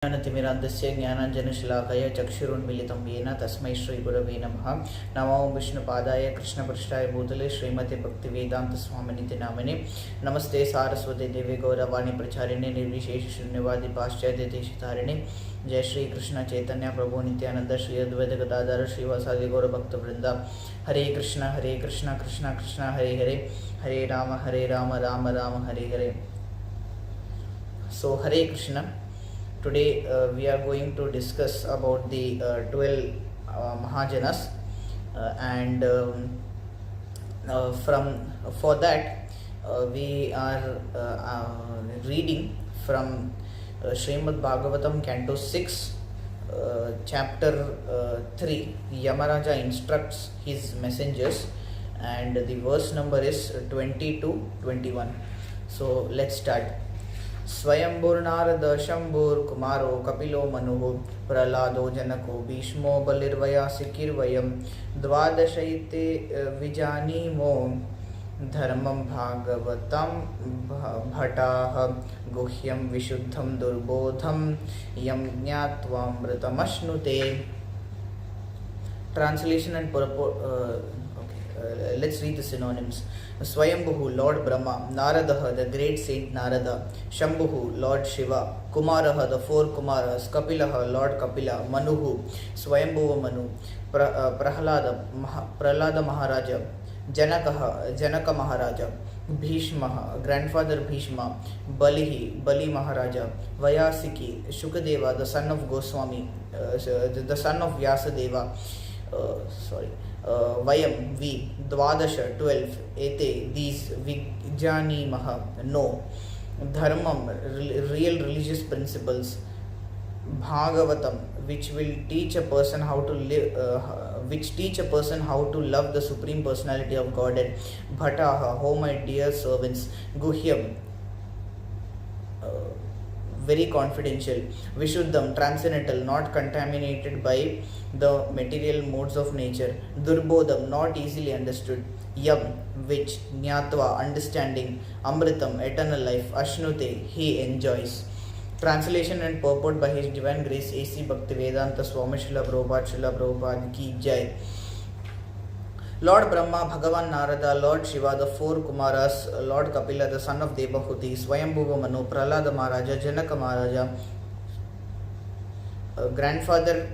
ज्ञानतिमिरान्धस्य ज्ञानाञ्जनशलाकया चक्षुरुन्मीलितं येन तस्मै श्रीगुरवे नमः। नमो विष्णुपादाय कृष्णपृष्ठाय भूतले श्रीमते भक्तिवेदान्तस्वामिनिति नामिने। नमस्ते सारस्वते देवे गौरवाणी प्रचारिणे निर्विशेष शून्यवादी पाश्चात्य देशतारिणे। जय श्री कृष्ण चैतन्य प्रभु नित्यानंद श्री अद्वैत गदाधर श्रीवासादि गौर भक्त वृंदा। हरे कृष्ण कृष्ण कृष्ण हरे हरे, हरे Ram Ram Ram Hare Hare. So Hare Krishna. Today we are going to discuss about the 12 Mahajanas, and for that we are reading from Srimad Bhagavatam Canto 6, Chapter 3. Yamaraja instructs his messengers, and the verse number is 20 to 21. So let's start. स्वयंभुर्नारद शंभुर्कुमारो कपिलो मनुः प्रह्लादो जनको भीष्मो बलिर्वयासिकिर्वयं द्वादशैते विजानीमो धर्मं भागवतं भटाः गुह्यं विशुद्धं दुर्बोधं यं ज्ञात्वामृतमश्नुते. Translation and purport. Let's read the synonyms. Swayambhu, Lord Brahma. Naradaha, the great saint Narada. Shambhu, Lord Shiva. Kumaraha, the four Kumaras. Kapilaha, Lord Kapila. Manuhu, Swayambhuva Manu. Prahlada Maharaja. Janaka Maharaja. Bhishma, grandfather Bhishma. Balihi, Bali Maharaja. Vayasiki, Shukadeva, the son of Goswami, the son of Vyasadeva. Vayam, we, Dvadasha, 12, Ete, these, Vijanimaha, no, Dharmam, real religious principles, Bhagavatam, which will teach a person how to live, which teach a person how to love the Supreme Personality of Godhead, Bhataha, oh my dear servants, Guhyam, very confidential, Vishuddham, transcendental, not contaminated by the material modes of nature, Durbodham, not easily understood, Yam, which, Jnatva, understanding, Amritam, eternal life, Ashnute, he enjoys. Translation and purport by His Divine Grace A.C. Bhaktivedanta Swami Srila Prabhupada Ki Jai. Lord Brahma, Bhagavan Narada, Lord Shiva, the four Kumaras, Lord Kapila, the son of Devahuti, Swayambhuva Manu, Prahlada Maharaja, Janaka Maharaja, grandfather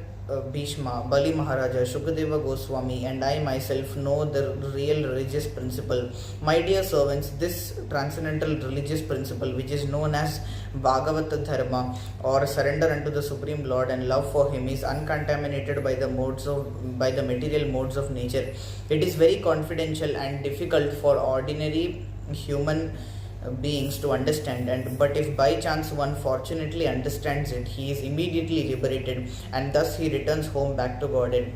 Bhishma, Bali Maharaja, Shukadeva Goswami, and I myself know the real religious principle. My dear servants, this transcendental religious principle, which is known as Bhagavata Dharma, or surrender unto the Supreme Lord and love for Him, is uncontaminated by the material modes of nature. It is very confidential and difficult for ordinary human beings to understand, but if by chance one fortunately understands it, he is immediately liberated, and thus he returns home back to Godhead.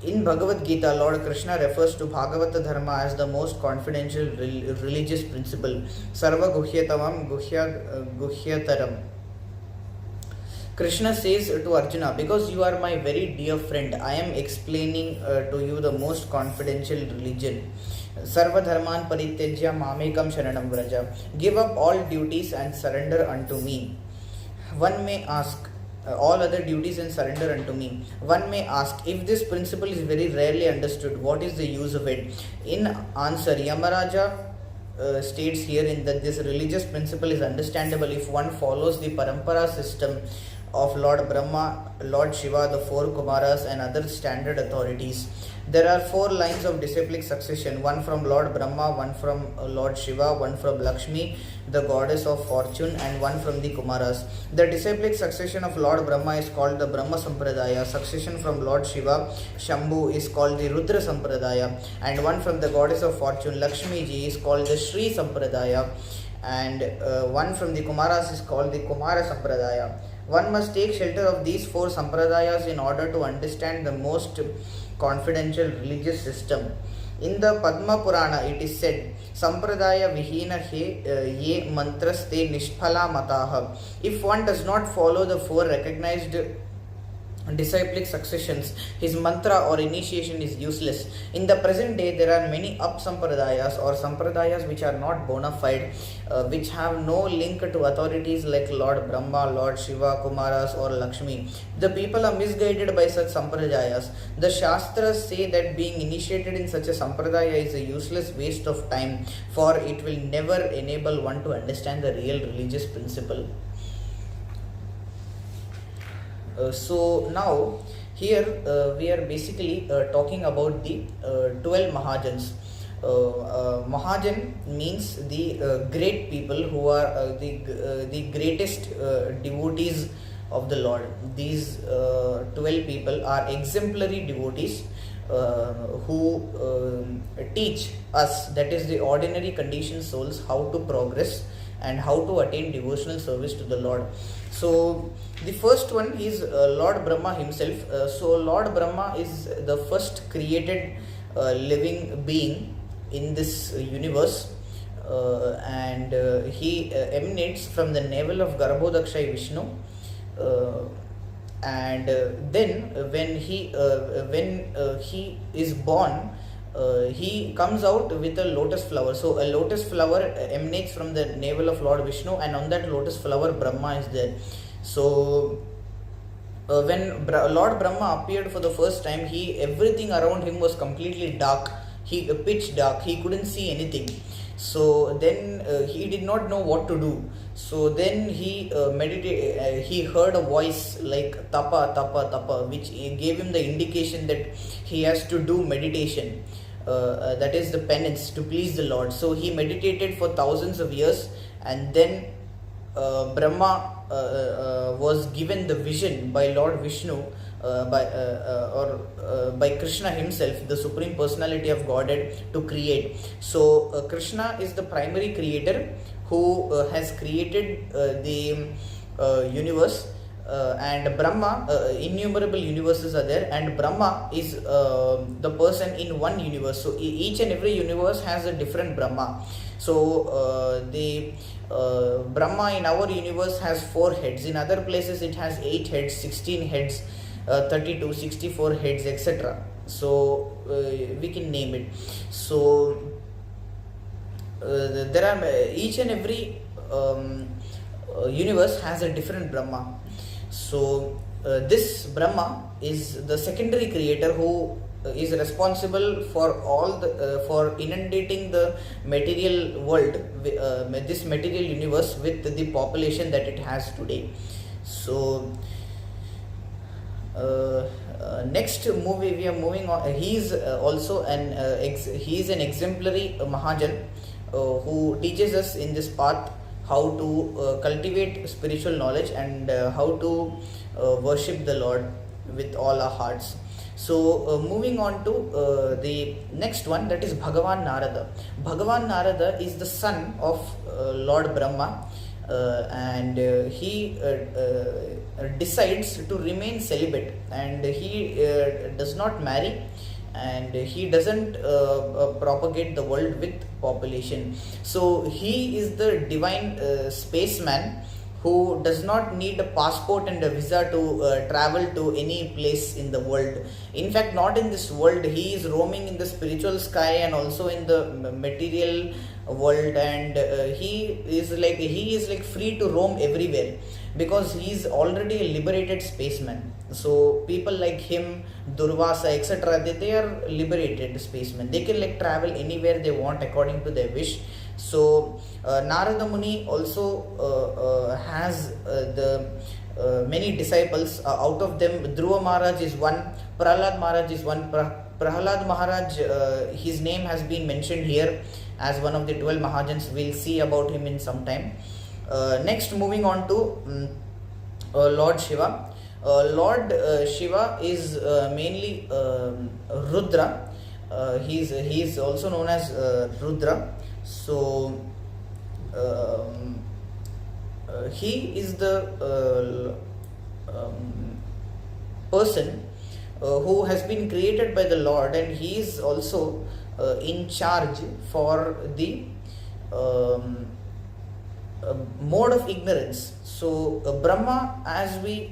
In Bhagavad Gita, Lord Krishna refers to Bhagavata Dharma as the most confidential religious principle. Sarva Guhyatavam Guhyataram. Krishna says to Arjuna, because you are my very dear friend, I am explaining to you the most confidential religion. Sarva Dharman Parityajya Mamekam Sharanam Vraja. Give up all duties and surrender unto me. One may ask, all other duties and surrender unto me. One may ask, if this principle is very rarely understood, what is the use of it? In answer, Yamaraja states herein that this religious principle is understandable if one follows the Parampara system of Lord Brahma, Lord Shiva, the four Kumaras, and other standard authorities. There are four lines of disciplic succession, one from Lord Brahma, one from Lord Shiva, one from Lakshmi, the goddess of fortune, and one from the Kumaras. The disciplic succession of Lord Brahma is called the Brahma Sampradaya. Succession from Lord Shiva, Shambhu, is called the Rudra Sampradaya, and one from the goddess of fortune, Lakshmi ji, is called the Sri Sampradaya, and one from the Kumaras is called the Kumara Sampradaya. One must take shelter of these four sampradayas in order to understand the most confidential religious system. In the Padma Purana, it is said, Sampradaya Vihina he ye mantraste nishphala mataha. If one does not follow the four recognized disciplic successions, his mantra or initiation is useless. In the present day, there are many up-sampradayas or sampradayas which are not bona fide, which have no link to authorities like Lord Brahma, Lord Shiva, Kumaras or Lakshmi. The people are misguided by such sampradayas. The Shastras say that being initiated in such a sampradaya is a useless waste of time, for it will never enable one to understand the real religious principle. So now here we are basically talking about the 12 Mahajans. Mahajan means the great people who are the greatest devotees of the Lord. These 12 people are exemplary devotees who teach us, that is the ordinary conditioned souls, how to progress and how to attain devotional service to the Lord. So the first one is Lord Brahma himself. So Lord Brahma is the first created living being in this universe, and he emanates from the navel of Garbhodakshai Vishnu, and then when he is born, he comes out with a lotus flower. So a lotus flower emanates from the navel of Lord Vishnu, and on that lotus flower Brahma is there. So when Lord Brahma appeared for the first time, everything around him was completely dark. Pitch dark. He couldn't see anything. So then he did not know what to do. So then he meditated. He heard a voice like tapa, tapa, tapa, which gave him the indication that he has to do meditation. That is the penance to please the Lord. So he meditated for thousands of years, and then Brahma was given the vision by Lord Vishnu, by Krishna himself, the Supreme Personality of Godhead, to create. So Krishna is the primary creator who has created the universe, and Brahma, innumerable universes are there, and Brahma is the person in one universe. So each and every universe has a different Brahma. So the Brahma in our universe has 4 heads. In other places it has 8 heads, 16 heads, 32, 64 heads, etc. So we can name it. So there are each and every universe has a different Brahma. So this Brahma is the secondary creator who is responsible for all for inundating the material world, this material universe, with the population that it has today. So next movie we are moving on. He is also an exemplary Mahajan who teaches us in this path how to cultivate spiritual knowledge and how to worship the Lord with all our hearts. So moving on to the next one, that is Bhagavan Narada. Bhagavan Narada is the son of Lord Brahma, and he decides to remain celibate, and he does not marry, and he doesn't propagate the world with population. So he is the divine spaceman who does not need a passport and a visa to travel to any place in the world. In fact, not in this world, he is roaming in the spiritual sky and also in the material world, and he is like free to roam everywhere, because he is already a liberated spaceman. So people like him, Durvasa, etc., they are liberated spacemen. They can like travel anywhere they want according to their wish. So Narada Muni also has the many disciples. Out of them, Dhruva Maharaj is one, Prahlad Maharaj is one. Prahlad Maharaj, his name has been mentioned here as one of the 12 Mahajans. We'll see about him in some time. Next, moving on to Lord Shiva. Lord Shiva is mainly Rudra. He is also known as Rudra. So he is the person who has been created by the Lord, and he is also in charge for the mode of ignorance. So Brahma, as we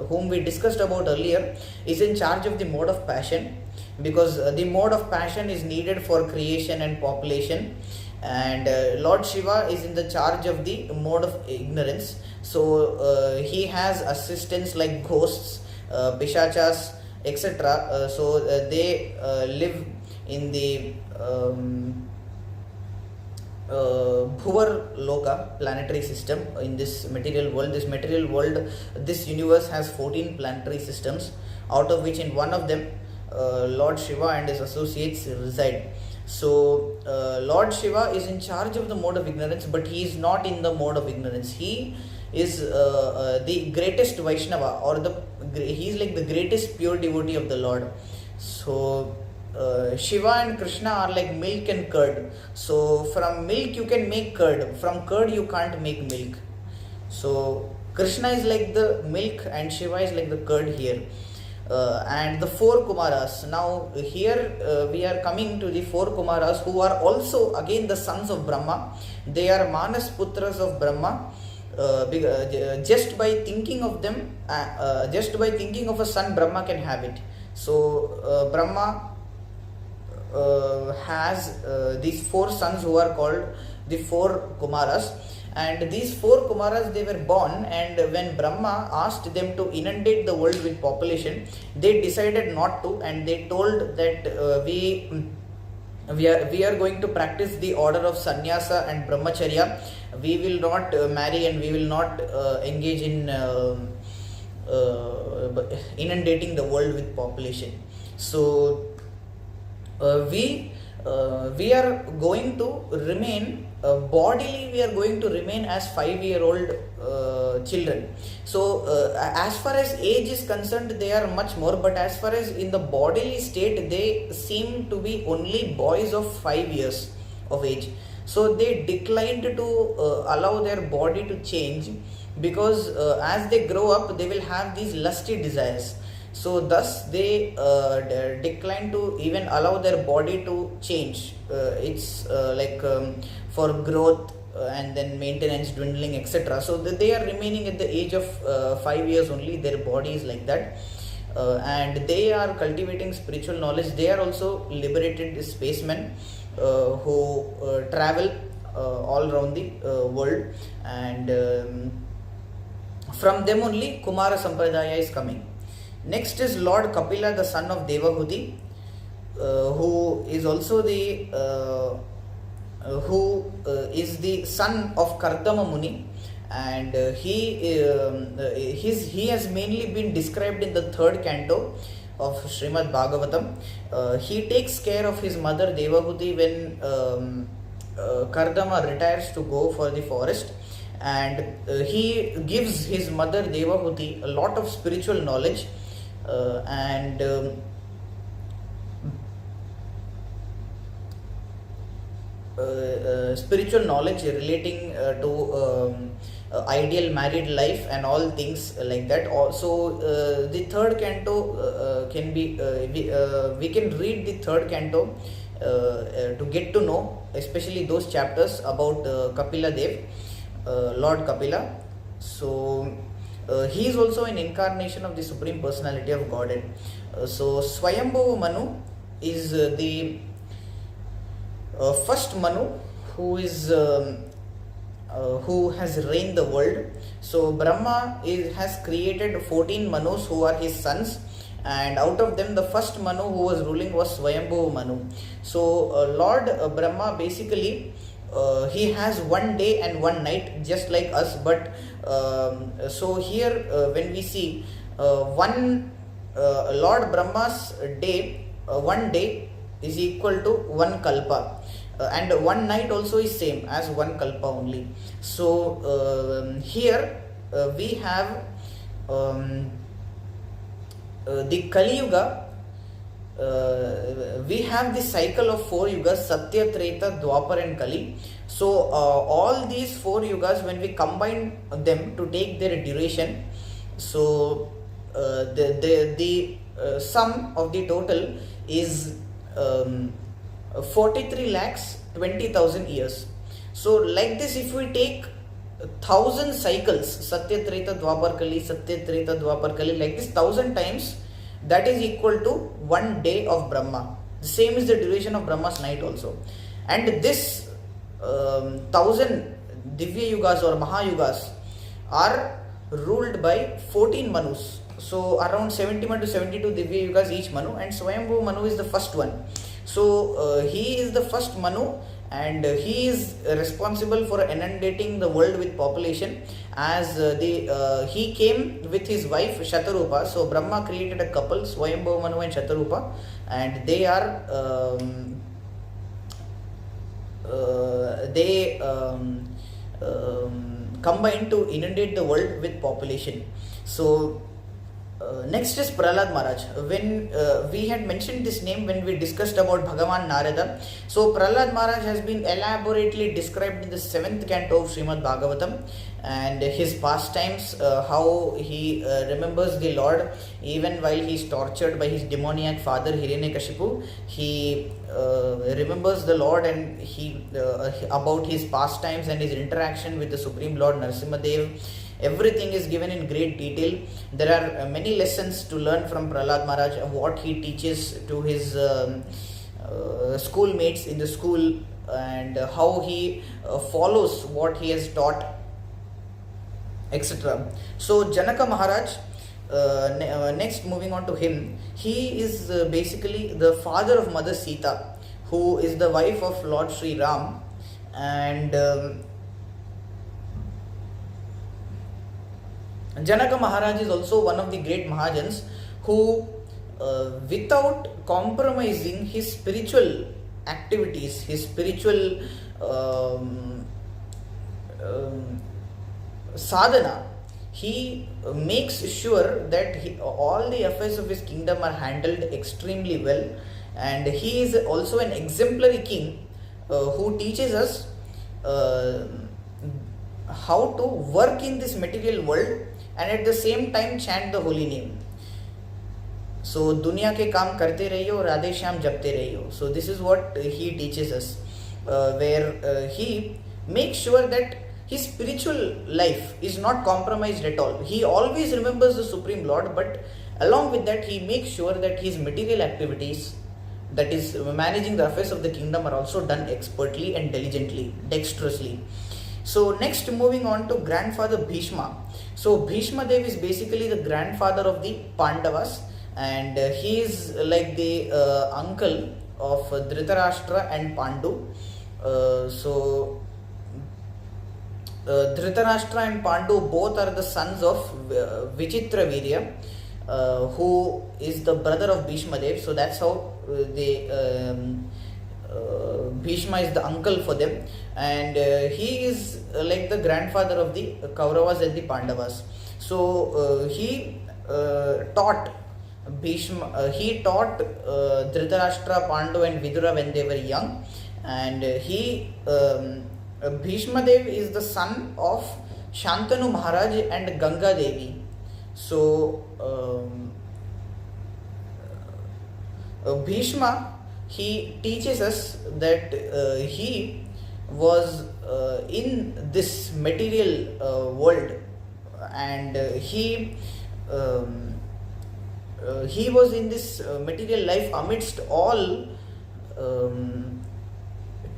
whom we discussed about earlier, is in charge of the mode of passion, because the mode of passion is needed for creation and population, and Lord Shiva is in the charge of the mode of ignorance. So he has assistants like ghosts, pishachas, etc. They live in the Bhuvar Loka planetary system in this material world. This universe has 14 planetary systems, out of which in one of them Lord Shiva and his associates reside. So Lord Shiva is in charge of the mode of ignorance, but he is not in the mode of ignorance. He is the greatest Vaishnava, or he is like the greatest pure devotee of the Lord. So Shiva and Krishna are like milk and curd. So from milk you can make curd, from curd you can't make milk. So Krishna is like the milk and Shiva is like the curd here. And the four Kumaras. Now here we are coming to the four Kumaras, who are also again the sons of Brahma. They are Manas Putras of Brahma. Just by thinking of them, just by thinking of a son, Brahma can have it. So Brahma has these four sons who are called the four Kumaras, and these four Kumaras, they were born, and when Brahma asked them to inundate the world with population, they decided not to, and they told that we are going to practice the order of sannyasa and brahmacharya. We will not marry, and we will not engage in inundating the world with population. So we are going to remain bodily, we are going to remain as 5-year-old children. So as far as age is concerned, they are much more, but as far as in the bodily state, they seem to be only boys of 5 years of age. So they declined to allow their body to change, because as they grow up, they will have these lusty desires. So thus they decline to even allow their body to change. It's for growth and then maintenance, dwindling, etc. So they are remaining at the age of 5 years only. Their body is like that, and they are cultivating spiritual knowledge. They are also liberated spacemen who travel all around the world, and from them only Kumara Sampradaya is coming. Next is Lord Kapila, the son of Devahuti, who is also the is the son of Kardama Muni, and he has mainly been described in the 3rd canto of Srimad Bhagavatam. He takes care of his mother Devahuti when Kardama retires to go for the forest, and he gives his mother Devahuti a lot of spiritual knowledge, and spiritual knowledge relating to ideal married life and all things like that. Also the 3rd canto can be we can read the 3rd canto to get to know especially those chapters about Kapila Dev, Lord Kapila. So he is also an incarnation of the Supreme Personality of Godhead. So Swayambhu Manu is the first Manu who is who has reigned the world. So Brahma has created 14 Manus who are his sons, and out of them the first Manu who was ruling was Swayambhu Manu. So Lord Brahma basically he has one day and one night just like us, but so here when we see one Lord Brahma's day, one day is equal to one kalpa, and one night also is same as one kalpa only. So here we have the Kali Yuga. We have the cycle of 4 yugas: Satya, Treta, Dwapar and Kali. So all these 4 yugas, when we combine them to take their duration, so the sum of the total is 43 lakhs 20,000 years. So like this, if we take 1,000 cycles, Satya Treta Dwapar Kali, Satya Treta Dwapar Kali, like this 1,000 times, that is equal to 1 day of Brahma. The same is the duration of Brahma's night also. And this 1,000 Divya Yugas or Mahayugas are ruled by 14 Manus. So around 71 to 72 Divya Yugas each Manu, and Swayambhu Manu is the first one. So he is the first Manu, and he is responsible for inundating the world with population, as he came with his wife Shatarupa. So Brahma created a couple, Swayambhu Manu and Shatarupa, and they are combined to inundate the world with population. So next is Prahlad Maharaj. When we had mentioned this name when we discussed about Bhagavan Narada. So Prahlad Maharaj has been elaborately described in the 7th canto of Srimad Bhagavatam, and his pastimes, how he remembers the Lord even while he is tortured by his demoniac father Hiranyakashipu. He remembers the Lord, and he about his pastimes and his interaction with the Supreme Lord Narasimhadev. Everything is given in great detail. There are many lessons to learn from Prahlad Maharaj, what he teaches to his schoolmates in the school, and how he follows what he has taught, etc. So Janaka Maharaj, next moving on to him, he is basically the father of Mother Sita, who is the wife of Lord Sri Ram, and Janaka Maharaj is also one of the great Mahajans who, without compromising his spiritual activities, his spiritual sadhana, he makes sure that all the affairs of his kingdom are handled extremely well, and he is also an exemplary king who teaches us how to work in this material world and at the same time chant the holy name. So दुनिया के काम करते रहियो, राधे श्याम जपते रहियो. So this is what he teaches us, where he makes sure that his spiritual life is not compromised at all. He always remembers the Supreme Lord, but along with that he makes sure that his material activities, that is managing the affairs of the kingdom, are also done expertly and diligently, dexterously. So next, moving on to grandfather Bhishma. So Bhishma Dev is basically the grandfather of the Pandavas, and he is like the uncle of Dhritarashtra and Pandu. Dhritarashtra and Pandu both are the sons of Vichitra Virya, who is the brother of Bhishma Dev. So that's how Bhishma is the uncle for them, and he is like the grandfather of the Kauravas and the Pandavas. So he taught Dhritarashtra, Pandu and Vidura when they were young, and Bhishma Dev is the son of Shantanu Maharaj and Ganga Devi. So Bhishma, he teaches us that he was in this material world, and he was in this material life amidst all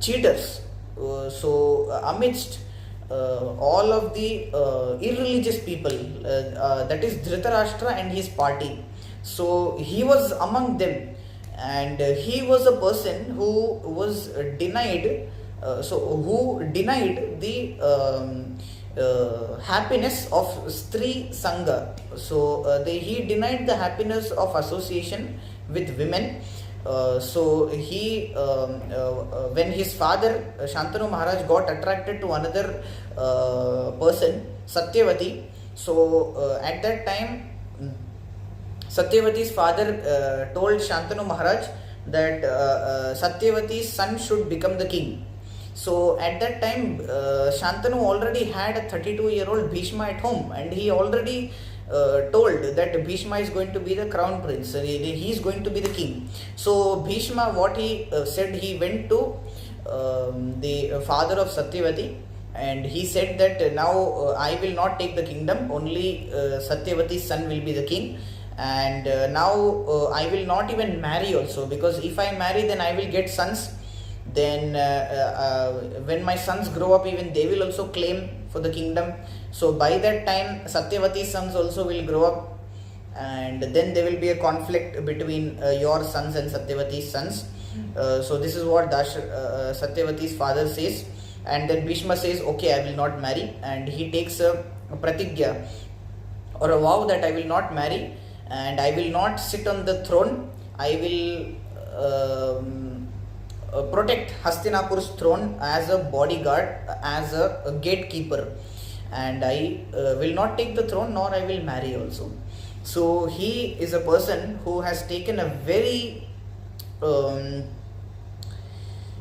cheaters. Amidst all of the irreligious people, that is Dhritarashtra and his party. So he was among them, and he was a person who was denied, who denied the happiness of Stri Sangha. So he denied the happiness of association with women. When his father Shantanu Maharaj got attracted to another person, Satyavati, so at that time Satyavati's father told Shantanu Maharaj that Satyavati's son should become the king. So at that time Shantanu already had a 32-year-old Bhishma at home, and he already told that Bhishma is going to be the crown prince, he is going to be the king. So Bhishma, what he said, he went to the father of Satyavati, and he said that now I will not take the kingdom, only Satyavati's son will be the king, and now I will not even marry also, because if I marry then I will get sons, then when my sons grow up, even they will also claim for the kingdom. So by that time Satyavati's sons also will grow up, and then there will be a conflict between your sons and Satyavati's sons. So this is what Satyavati's father says, and then Bhishma says, okay, I will not marry, and he takes a pratigya or a vow that I will not marry and I will not sit on the throne. I will protect Hastinapur's throne as a bodyguard, as a gatekeeper, and I will not take the throne, nor I will marry also. So he is a person who has taken a very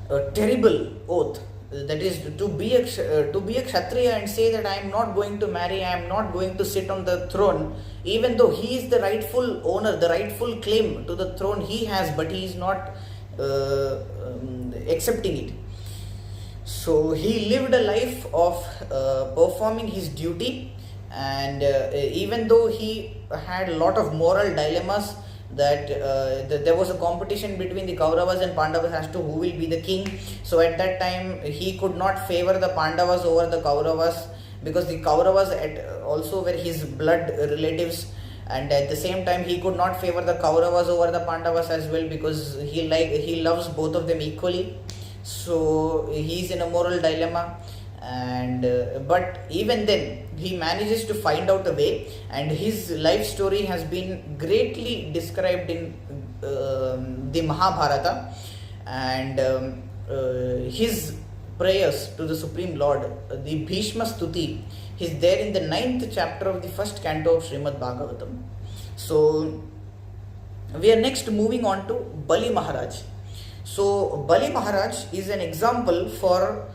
a terrible oath, that is to be a Kshatriya and say that I am not going to marry, I am not going to sit on the throne, even though he is the rightful owner, the rightful claim to the throne he has, but he is not accepting it. So he lived a life of performing his duty, and even though he had a lot of moral dilemmas, that there was a competition between the Kauravas and Pandavas as to who will be the king. So at that time he could not favor the Pandavas over the Kauravas, because the Kauravas also were his blood relatives, and at the same time he could not favor the Kauravas over the Pandavas as well, because he loves both of them equally. So he is in a moral dilemma, and but even then he manages to find out a way, and his life story has been greatly described in the Mahabharata, and his prayers to the Supreme Lord, the Bhishma Stuti, is there in the 9th chapter of the first canto of Srimad Bhagavatam. So we are next moving on to Bali Maharaj. So Bali Maharaj is an example for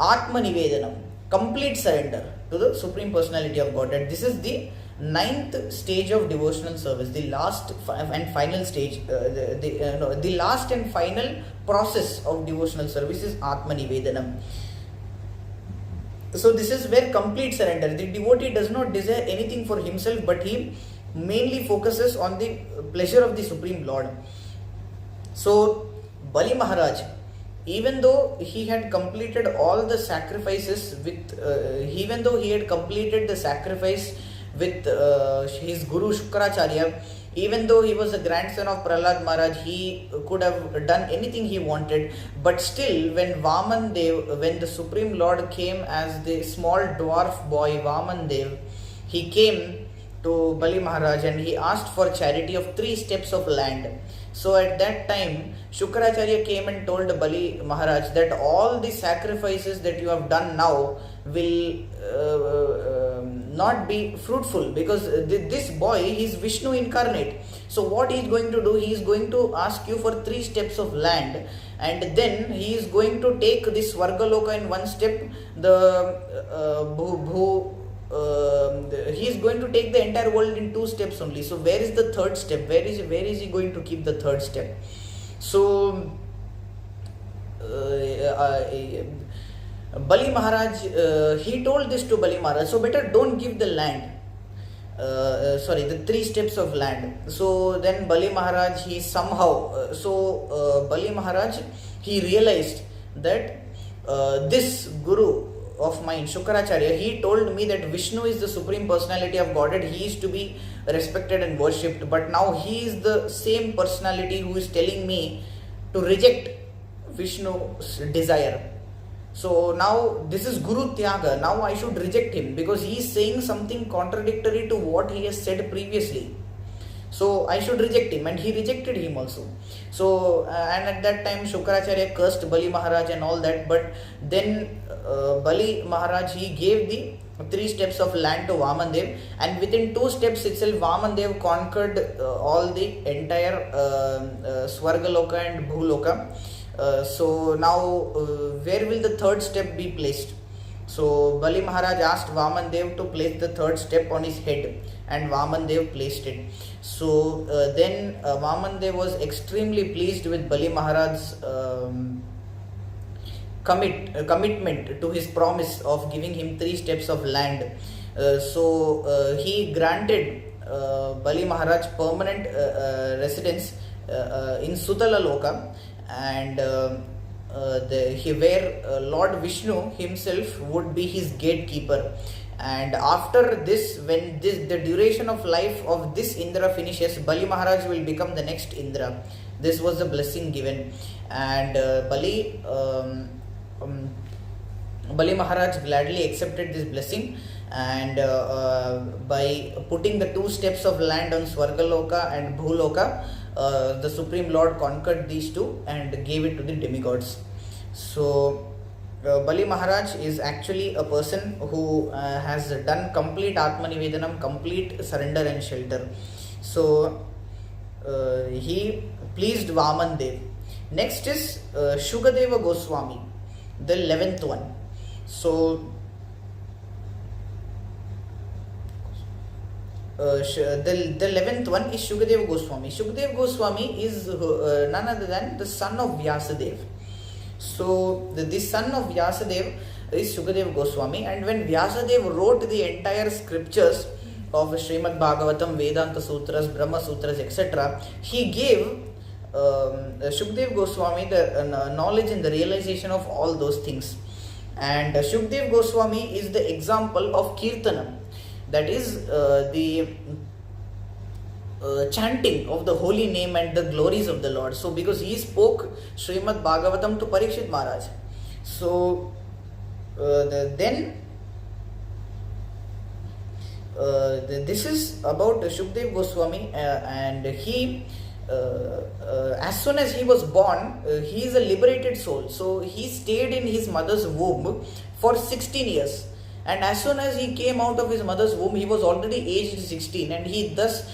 Atma Nivedanam, complete surrender to the Supreme Personality of Godhead. This is the 9th stage of devotional service, the last and final stage, the last and final process of devotional service is Atma Nivedanam. So this is where complete surrender, the devotee does not desire anything for himself, but he mainly focuses on the pleasure of the Supreme Lord. So Bali Maharaj, even though he had completed all the sacrifices with, even though he had completed the sacrifice with his Guru Shukracharya, even though he was the grandson of Prahlad Maharaj, he could have done anything he wanted, but still when when the Supreme Lord came as the small dwarf boy Vaman Dev, he came to Bali Maharaj and he asked for charity of 3 steps of land. So at that time, Shukracharya came and told Bali Maharaj that all the sacrifices that you have done now will not be fruitful, because this boy, he is Vishnu incarnate. So what he is going to do, he is going to ask you for 3 steps of land, and then he is going to take this Svargaloka in 1 step, he is going to take the entire world in 2 steps only. So where is the 3rd step? Where is he going to keep the 3rd step? So Bali Maharaj, he told this to Bali Maharaj, so better don't give the land, the 3 steps of land. So then Bali Maharaj, he somehow, Bali Maharaj, he realized that this Guru of mine, Shukracharya, he told me that Vishnu is the Supreme Personality of Godhead, he is to be respected and worshipped, but now he is the same personality who is telling me to reject Vishnu's desire. So now this is Guru Tyaga, now I should reject him, because he is saying something contradictory to what he has said previously. So I should reject him, and he rejected him also. So and at that time Shukracharya cursed Bali Maharaj and all that, but then Bali Maharaj, he gave the 3 steps of land to Vamandev, and within 2 steps itself Vamandev conquered all the entire Svargaloka and Bhuloka. So now where will the 3rd step be placed? So Bali Maharaj asked Vaman Dev to place the third step on his head, and Vaman Dev placed it. So then Vaman Dev was extremely pleased with Bali Maharaj's commitment to his promise of giving him 3 steps of land. So he granted Bali Maharaj permanent residence in Sutala Loka, and where Lord Vishnu himself would be his gatekeeper. And after this, when the duration of life of this Indra finishes, Bali Maharaj will become the next Indra. This was the blessing given, and Bali Maharaj gladly accepted this blessing, and by putting the 2 steps of land on Swargaloka and Bhuloka, the Supreme Lord conquered these 2 and gave it to the demigods. So Bali Maharaj is actually a person who has done complete Atmanivedanam, complete surrender and shelter. So he pleased Vaman Dev. Next is Shukadeva Goswami, the 11th one. So the 11th one is Shukadeva Goswami. Shukadeva Goswami is none other than the son of Vyasadeva. So the son of Vyasadeva is Shukadeva Goswami, and when Vyasadeva wrote the entire scriptures of Srimad Bhagavatam, Vedanta Sutras, Brahma Sutras, etc., he gave Shukadeva Goswami the knowledge and the realization of all those things. And Shukadeva Goswami is the example of Kirtanam, that is the chanting of the holy name and the glories of the Lord. So because he spoke Srimad Bhagavatam to Parikshit Maharaj, so this is about Shukdev Goswami, and he as soon as he was born, he is a liberated soul. So he stayed in his mother's womb for 16 years. And as soon as he came out of his mother's womb, he was already aged 16, and he just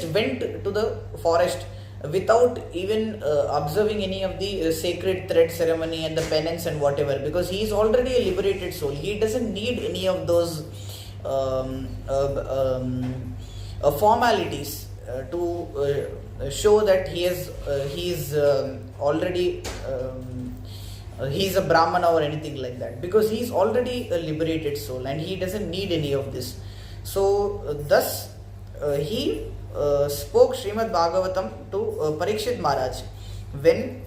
went to the forest without even observing any of the sacred thread ceremony and the penance and whatever, because he is already a liberated soul. He doesn't need any of those formalities to show that he is already he is a Brahmana or anything like that, because he is already a liberated soul and he doesn't need any of this. So thus he spoke Srimad Bhagavatam to Parikshit Maharaj when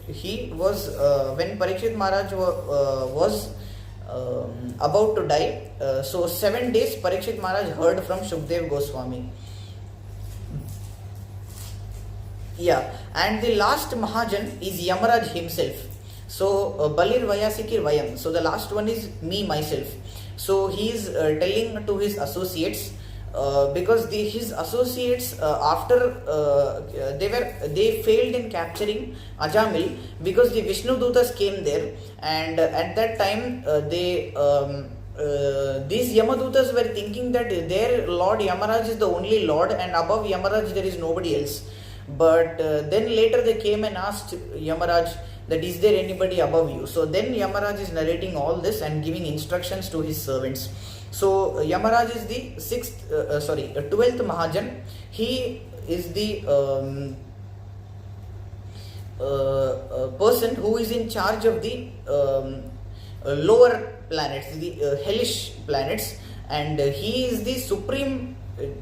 Parikshit Maharaj was about to die. So 7 days Parikshit Maharaj heard from Shukdev Goswami. Yeah, and the last Mahajan is Yamaraj himself. So Balir Vayasikir Vayam. So the last one is me, myself. So he is telling to his associates, because his associates after they failed in capturing Ajamil, because the Vishnu Dutas came there, and at that time these Yamadutas were thinking that their Lord Yamaraj is the only Lord, and above Yamaraj there is nobody else. But then later they came and asked Yamaraj that is there anybody above you. So then Yamaraj is narrating all this and giving instructions to his servants. So Yamaraj is the 12th Mahajan. He is the person who is in charge of the lower planets, the hellish planets, and he is the supreme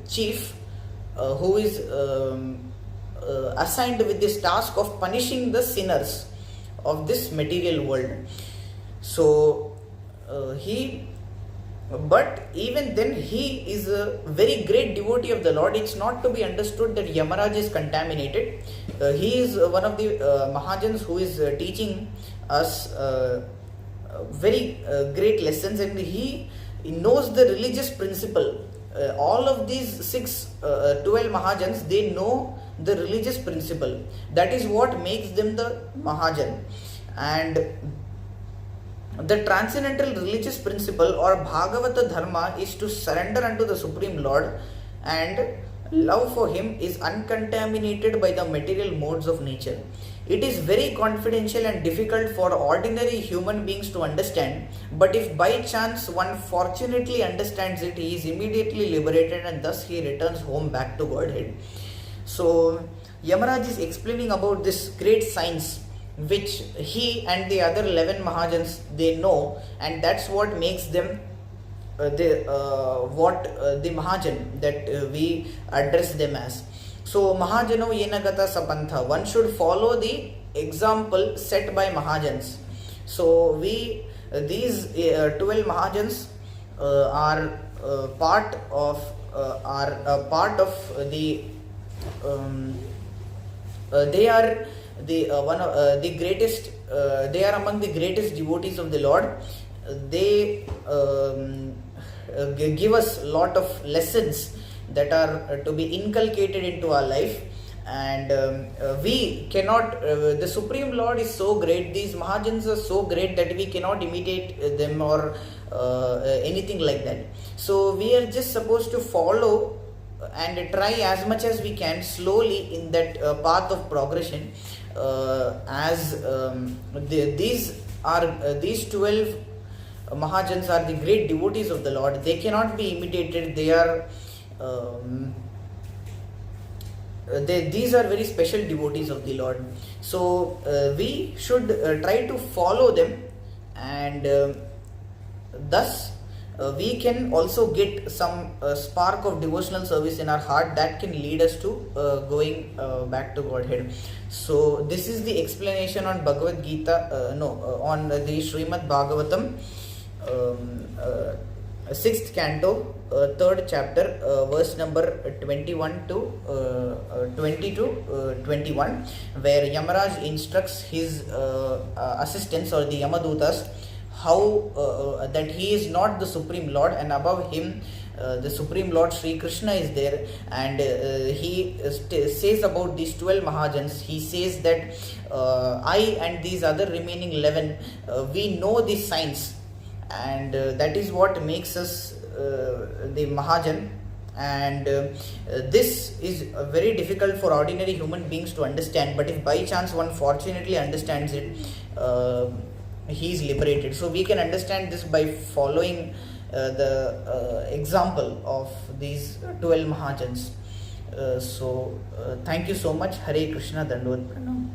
chief who is assigned with this task of punishing the sinners of this material world. So but even then he is a very great devotee of the Lord. It's not to be understood that Yamaraj is contaminated. He is one of the Mahajans who is teaching us very great lessons, and he knows the religious principle. All of these 12 Mahajans, they know the religious principle. That is what makes them the Mahajan. And the transcendental religious principle or Bhagavata Dharma is to surrender unto the Supreme Lord, and love for Him is uncontaminated by the material modes of nature. It is very confidential and difficult for ordinary human beings to understand, but if by chance one fortunately understands it, he is immediately liberated and thus he returns home back to Godhead. So, Yamaraj is explaining about this great science which he and the other 11 Mahajans they know, and that's what makes them the Mahajan that we address them as. So Mahajano Yenagata Sapantha, one should follow the example set by Mahajans. So we these 12 Mahajans are part of the they are the one of the greatest they are among the greatest devotees of the Lord. They give us a lot of lessons that are to be inculcated into our life, and we cannot the Supreme Lord is so great, these Mahajans are so great that we cannot imitate them or anything like that. So we are just supposed to follow and try as much as we can slowly in that path of progression, as these 12 Mahajans are the great devotees of the Lord. They cannot be imitated. They are these are very special devotees of the Lord. So we should try to follow them, and thus we can also get some spark of devotional service in our heart that can lead us to going back to Godhead. So this is the explanation on Bhagavad Gita, on the Srimad Bhagavatam, 6th canto, 3rd chapter, verse number 21 to 20 to 21, where Yamaraj instructs his assistants or the Yamadutas how that he is not the Supreme Lord, and above him the Supreme Lord Sri Krishna is there, and he says about these 12 Mahajans, he says that I and these other remaining 11, we know this science, and that is what makes us the Mahajan, and this is very difficult for ordinary human beings to understand, but if by chance one fortunately understands it, he is liberated. So we can understand this by following the example of these 12 Mahajans. So thank you so much. Hare Krishna, Dandavat Pranam.